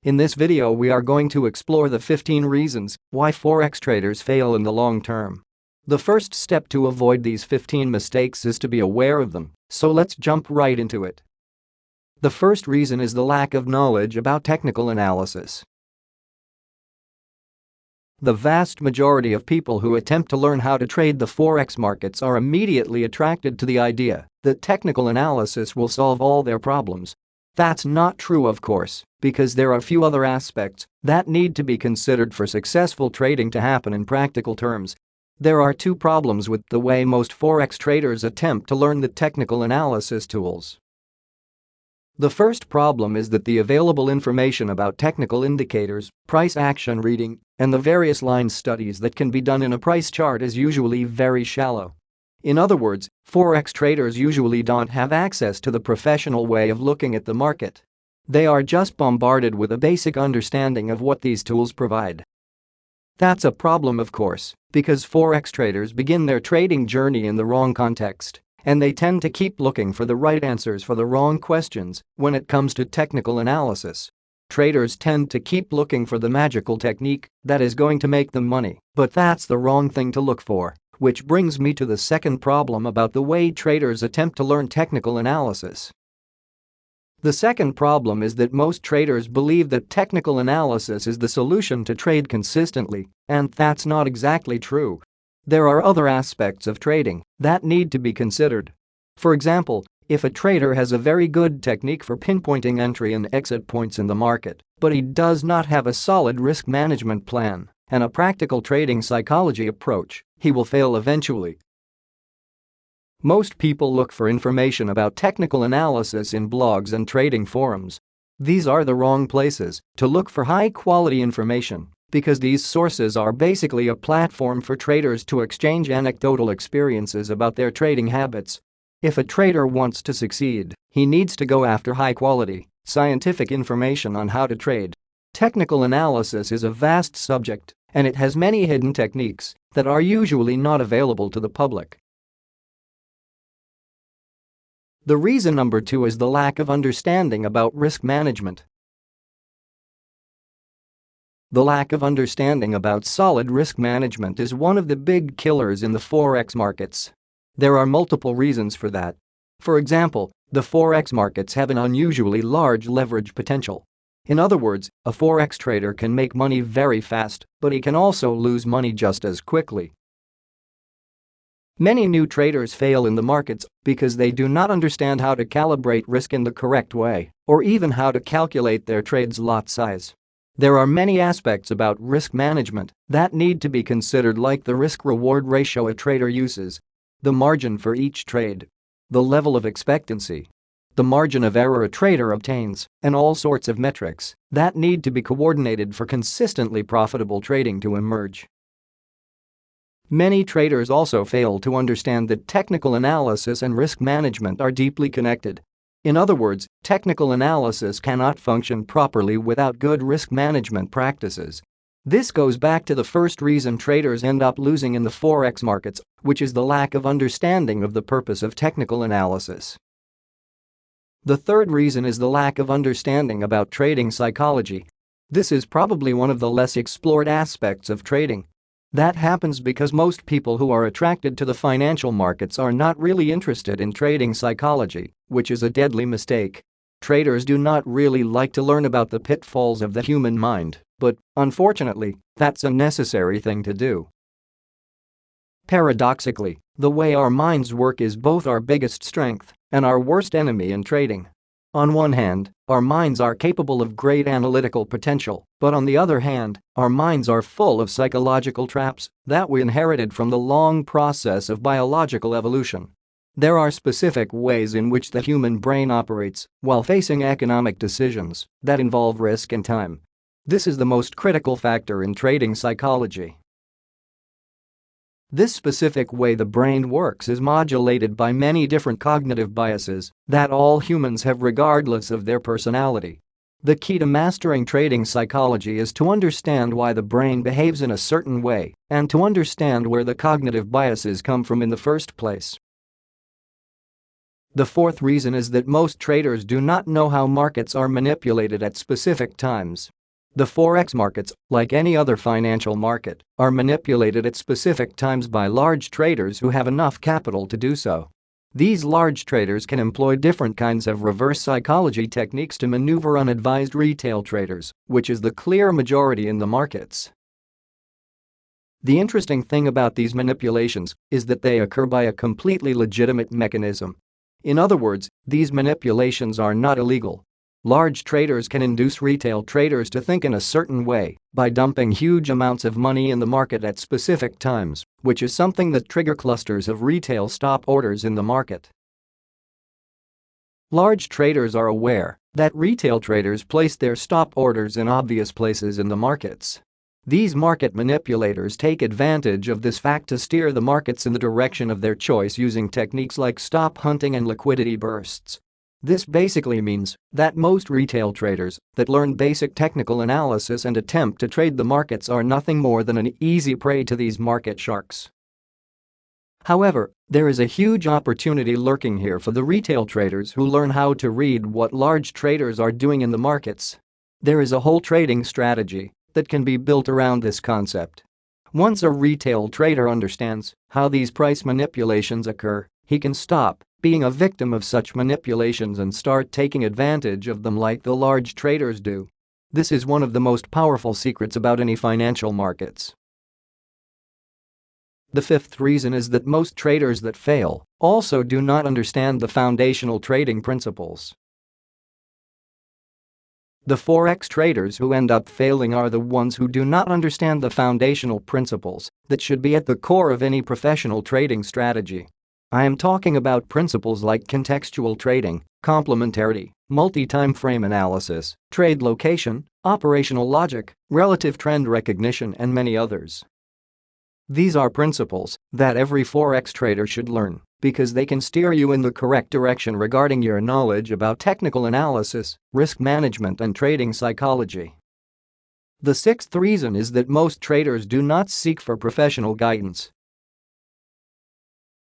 In this video we are going to explore the 15 reasons why Forex traders fail in the long term. The first step to avoid these 15 mistakes is to be aware of them, so let's jump right into it. The first reason is the lack of knowledge about technical analysis. The vast majority of people who attempt to learn how to trade the Forex markets are immediately attracted to the idea that technical analysis will solve all their problems. That's not true, of course, because there are a few other aspects that need to be considered for successful trading to happen in practical terms. There are two problems with the way most Forex traders attempt to learn the technical analysis tools. The first problem is that the available information about technical indicators, price action reading, and the various line studies that can be done in a price chart is usually very shallow. In other words, Forex traders usually don't have access to the professional way of looking at the market. They are just bombarded with a basic understanding of what these tools provide. That's a problem, of course, because Forex traders begin their trading journey in the wrong context, and they tend to keep looking for the right answers for the wrong questions when it comes to technical analysis. Traders tend to keep looking for the magical technique that is going to make them money, but that's the wrong thing to look for. Which brings me to the second problem about the way traders attempt to learn technical analysis. The second problem is that most traders believe that technical analysis is the solution to trade consistently, and that's not exactly true. There are other aspects of trading that need to be considered. For example, if a trader has a very good technique for pinpointing entry and exit points in the market, but he does not have a solid risk management plan and a practical trading psychology approach, he will fail eventually. Most people look for information about technical analysis in blogs and trading forums. These are the wrong places to look for high-quality information because these sources are basically a platform for traders to exchange anecdotal experiences about their trading habits. If a trader wants to succeed, he needs to go after high-quality, scientific information on how to trade. Technical analysis is a vast subject, and it has many hidden techniques that are usually not available to the public. The reason number 2 is the lack of understanding about risk management. The lack of understanding about solid risk management is one of the big killers in the Forex markets. There are multiple reasons for that. For example, the Forex markets have an unusually large leverage potential. In other words, a Forex trader can make money very fast, but he can also lose money just as quickly. Many new traders fail in the markets because they do not understand how to calibrate risk in the correct way, or even how to calculate their trade's lot size. There are many aspects about risk management that need to be considered, like the risk-reward ratio a trader uses, the margin for each trade, the level of expectancy, the margin of error a trader obtains, and all sorts of metrics that need to be coordinated for consistently profitable trading to emerge. Many traders also fail to understand that technical analysis and risk management are deeply connected. In other words, technical analysis cannot function properly without good risk management practices. This goes back to the first reason traders end up losing in the Forex markets, which is the lack of understanding of the purpose of technical analysis. The third reason is the lack of understanding about trading psychology. This is probably one of the less explored aspects of trading. That happens because most people who are attracted to the financial markets are not really interested in trading psychology, which is a deadly mistake. Traders do not really like to learn about the pitfalls of the human mind, but, unfortunately, that's a necessary thing to do. Paradoxically, the way our minds work is both our biggest strength and our worst enemy in trading. On one hand, our minds are capable of great analytical potential, but on the other hand, our minds are full of psychological traps that we inherited from the long process of biological evolution. There are specific ways in which the human brain operates while facing economic decisions that involve risk and time. This is the most critical factor in trading psychology. This specific way the brain works is modulated by many different cognitive biases that all humans have regardless of their personality. The key to mastering trading psychology is to understand why the brain behaves in a certain way and to understand where the cognitive biases come from in the first place. The fourth reason is that most traders do not know how markets are manipulated at specific times. The Forex markets, like any other financial market, are manipulated at specific times by large traders who have enough capital to do so. These large traders can employ different kinds of reverse psychology techniques to maneuver unadvised retail traders, which is the clear majority in the markets. The interesting thing about these manipulations is that they occur by a completely legitimate mechanism. In other words, these manipulations are not illegal. Large traders can induce retail traders to think in a certain way by dumping huge amounts of money in the market at specific times, which is something that triggers clusters of retail stop orders in the market. Large traders are aware that retail traders place their stop orders in obvious places in the markets. These market manipulators take advantage of this fact to steer the markets in the direction of their choice using techniques like stop hunting and liquidity bursts. This basically means that most retail traders that learn basic technical analysis and attempt to trade the markets are nothing more than an easy prey to these market sharks. However, there is a huge opportunity lurking here for the retail traders who learn how to read what large traders are doing in the markets. There is a whole trading strategy that can be built around this concept. Once a retail trader understands how these price manipulations occur, he can stop being a victim of such manipulations and start taking advantage of them like the large traders do. This is one of the most powerful secrets about any financial markets. The fifth reason is that most traders that fail also do not understand the foundational trading principles. The Forex traders who end up failing are the ones who do not understand the foundational principles that should be at the core of any professional trading strategy. I am talking about principles like contextual trading, complementarity, multi-time frame analysis, trade location, operational logic, relative trend recognition, and many others. These are principles that every Forex trader should learn because they can steer you in the correct direction regarding your knowledge about technical analysis, risk management, and trading psychology. The sixth reason is that most traders do not seek for professional guidance.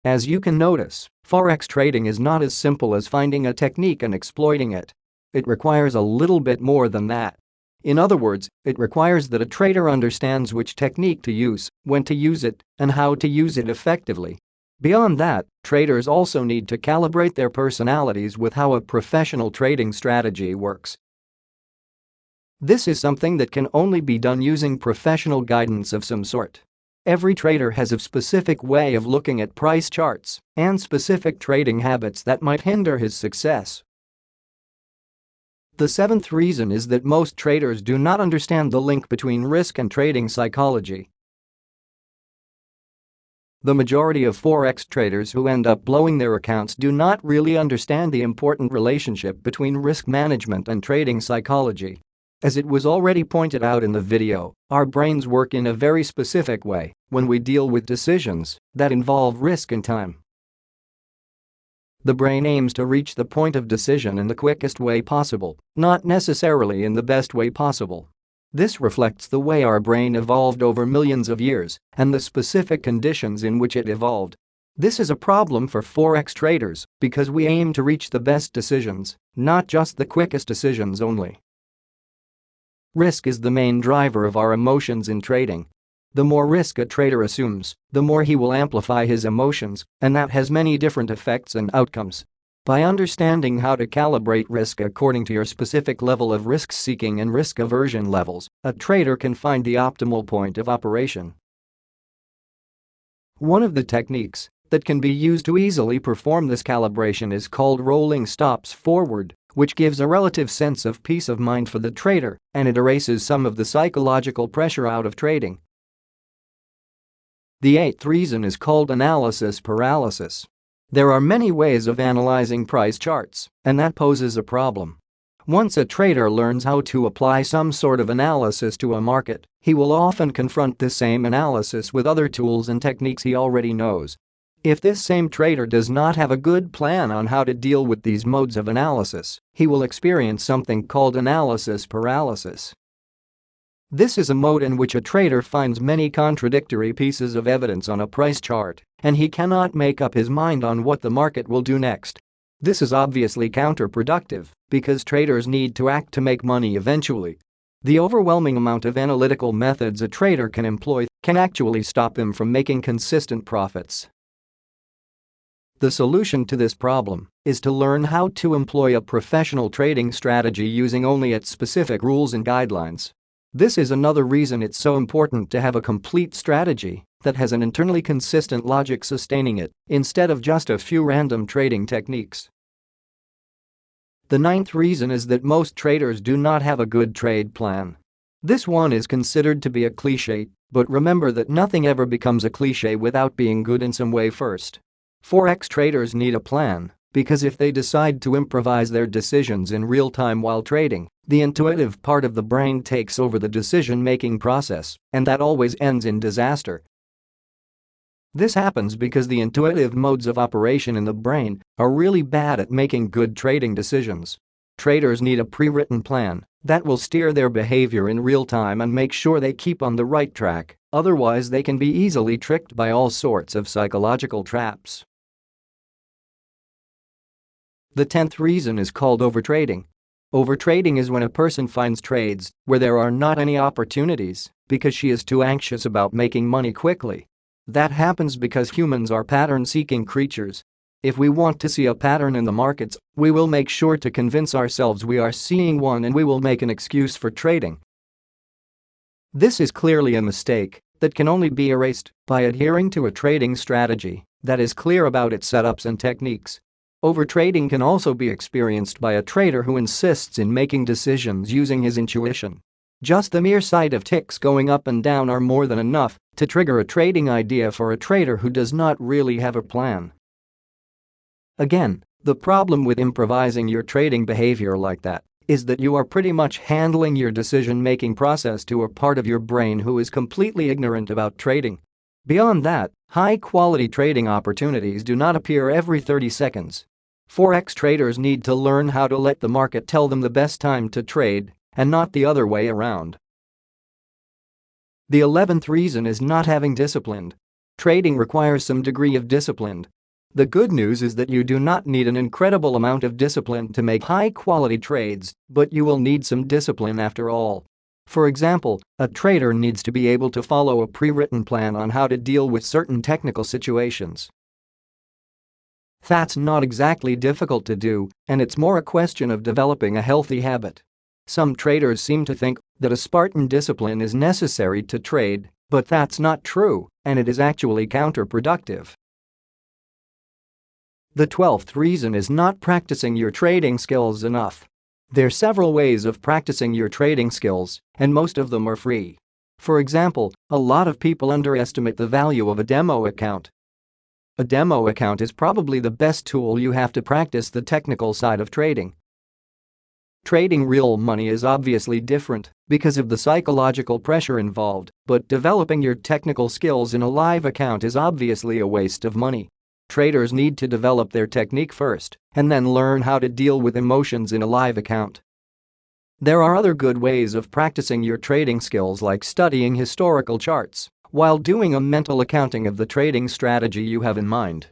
As you can notice, Forex trading is not as simple as finding a technique and exploiting it. It requires a little bit more than that. In other words, it requires that a trader understands which technique to use, when to use it, and how to use it effectively. Beyond that, traders also need to calibrate their personalities with how a professional trading strategy works. This is something that can only be done using professional guidance of some sort. Every trader has a specific way of looking at price charts and specific trading habits that might hinder his success. The seventh reason is that most traders do not understand the link between risk and trading psychology. The majority of Forex traders who end up blowing their accounts do not really understand the important relationship between risk management and trading psychology. As it was already pointed out in the video, our brains work in a very specific way when we deal with decisions that involve risk and time. The brain aims to reach the point of decision in the quickest way possible, not necessarily in the best way possible. This reflects the way our brain evolved over millions of years and the specific conditions in which it evolved. This is a problem for Forex traders because we aim to reach the best decisions, not just the quickest decisions only. Risk is the main driver of our emotions in trading. The more risk a trader assumes, the more he will amplify his emotions, and that has many different effects and outcomes. By understanding how to calibrate risk according to your specific level of risk-seeking and risk aversion levels, a trader can find the optimal point of operation. One of the techniques that can be used to easily perform this calibration is called rolling stops forward, which gives a relative sense of peace of mind for the trader, and it erases some of the psychological pressure out of trading. The eighth reason is called analysis paralysis. There are many ways of analyzing price charts, and that poses a problem. Once a trader learns how to apply some sort of analysis to a market, he will often confront this same analysis with other tools and techniques he already knows. If this same trader does not have a good plan on how to deal with these modes of analysis, he will experience something called analysis paralysis. This is a mode in which a trader finds many contradictory pieces of evidence on a price chart, and he cannot make up his mind on what the market will do next. This is obviously counterproductive because traders need to act to make money eventually. The overwhelming amount of analytical methods a trader can employ can actually stop him from making consistent profits. The solution to this problem is to learn how to employ a professional trading strategy using only its specific rules and guidelines. This is another reason it's so important to have a complete strategy that has an internally consistent logic sustaining it, instead of just a few random trading techniques. The ninth reason is that most traders do not have a good trade plan. This one is considered to be a cliché, but remember that nothing ever becomes a cliché without being good in some way first. Forex traders need a plan, because if they decide to improvise their decisions in real time while trading, the intuitive part of the brain takes over the decision-making process, and that always ends in disaster. This happens because the intuitive modes of operation in the brain are really bad at making good trading decisions. Traders need a pre-written plan that will steer their behavior in real time and make sure they keep on the right track, otherwise they can be easily tricked by all sorts of psychological traps. The 10th reason is called overtrading. Overtrading is when a person finds trades where there are not any opportunities because she is too anxious about making money quickly. That happens because humans are pattern-seeking creatures. If we want to see a pattern in the markets, we will make sure to convince ourselves we are seeing one and we will make an excuse for trading. This is clearly a mistake that can only be erased by adhering to a trading strategy that is clear about its setups and techniques. Overtrading can also be experienced by a trader who insists in making decisions using his intuition. Just the mere sight of ticks going up and down are more than enough to trigger a trading idea for a trader who does not really have a plan. Again, the problem with improvising your trading behavior like that is that you are pretty much handling your decision-making process to a part of your brain who is completely ignorant about trading. Beyond that, high-quality trading opportunities do not appear every 30 seconds. Forex traders need to learn how to let the market tell them the best time to trade and not the other way around. The 11th reason is not having discipline. Trading requires some degree of discipline. The good news is that you do not need an incredible amount of discipline to make high-quality trades, but you will need some discipline after all. For example, a trader needs to be able to follow a pre-written plan on how to deal with certain technical situations. That's not exactly difficult to do, and it's more a question of developing a healthy habit. Some traders seem to think that a Spartan discipline is necessary to trade, but that's not true, and it is actually counterproductive. The 12th reason is not practicing your trading skills enough. There are several ways of practicing your trading skills, and most of them are free. For example, a lot of people underestimate the value of a demo account. A demo account is probably the best tool you have to practice the technical side of trading. Trading real money is obviously different because of the psychological pressure involved, but developing your technical skills in a live account is obviously a waste of money. Traders need to develop their technique first and then learn how to deal with emotions in a live account. There are other good ways of practicing your trading skills, like studying historical charts while doing a mental accounting of the trading strategy you have in mind.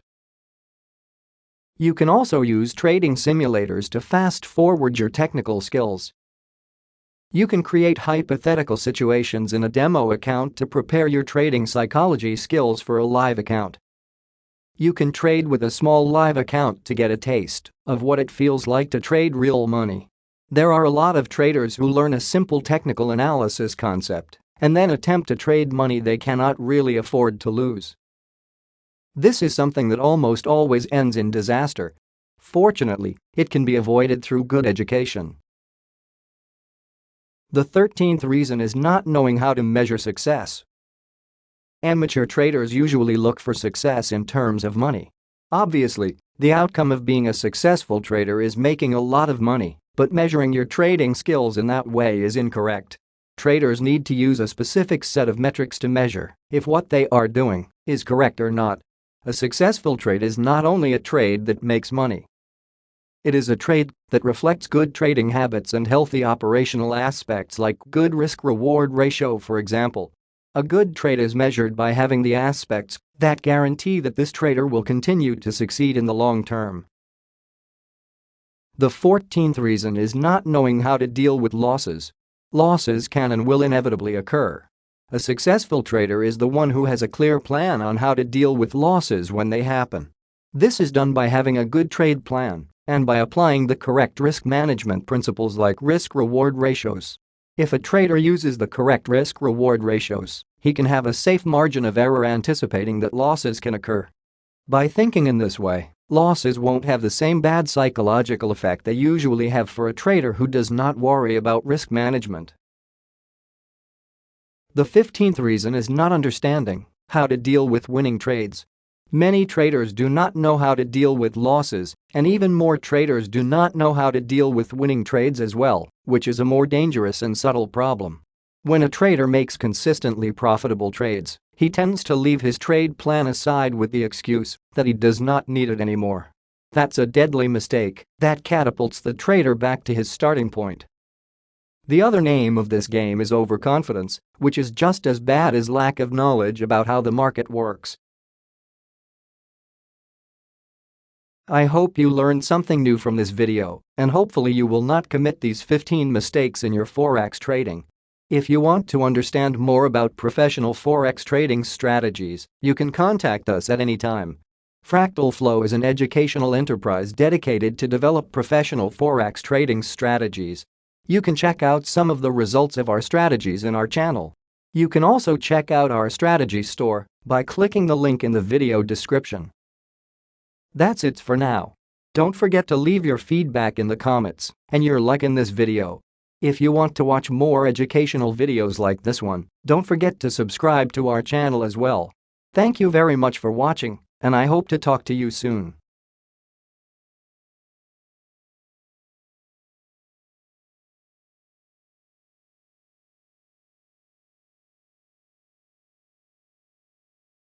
You can also use trading simulators to fast-forward your technical skills. You can create hypothetical situations in a demo account to prepare your trading psychology skills for a live account. You can trade with a small live account to get a taste of what it feels like to trade real money. There are a lot of traders who learn a simple technical analysis concept and then attempt to trade money they cannot really afford to lose. This is something that almost always ends in disaster. Fortunately, it can be avoided through good education. The 13th reason is not knowing how to measure success. Amateur traders usually look for success in terms of money. Obviously, the outcome of being a successful trader is making a lot of money, but measuring your trading skills in that way is incorrect. Traders need to use a specific set of metrics to measure if what they are doing is correct or not. A successful trade is not only a trade that makes money. It is a trade that reflects good trading habits and healthy operational aspects like good risk-reward ratio, for example. A good trade is measured by having the aspects that guarantee that this trader will continue to succeed in the long term. The 14th reason is not knowing how to deal with losses. Losses can and will inevitably occur. A successful trader is the one who has a clear plan on how to deal with losses when they happen. This is done by having a good trade plan and by applying the correct risk management principles like risk-reward ratios. If a trader uses the correct risk-reward ratios, he can have a safe margin of error anticipating that losses can occur. By thinking in this way, losses won't have the same bad psychological effect they usually have for a trader who does not worry about risk management. The 15th reason is not understanding how to deal with winning trades. Many traders do not know how to deal with losses, and even more traders do not know how to deal with winning trades as well, which is a more dangerous and subtle problem. When a trader makes consistently profitable trades, he tends to leave his trade plan aside with the excuse that he does not need it anymore. That's a deadly mistake that catapults the trader back to his starting point. The other name of this game is overconfidence, which is just as bad as lack of knowledge about how the market works. I hope you learned something new from this video, and hopefully you will not commit these 15 mistakes in your Forex trading. If you want to understand more about professional Forex trading strategies, you can contact us at any time. Fractal Flow is an educational enterprise dedicated to develop professional Forex trading strategies. You can check out some of the results of our strategies in our channel. You can also check out our strategy store by clicking the link in the video description. That's it for now. Don't forget to leave your feedback in the comments and your like in this video. If you want to watch more educational videos like this one, don't forget to subscribe to our channel as well. Thank you very much for watching, and I hope to talk to you soon.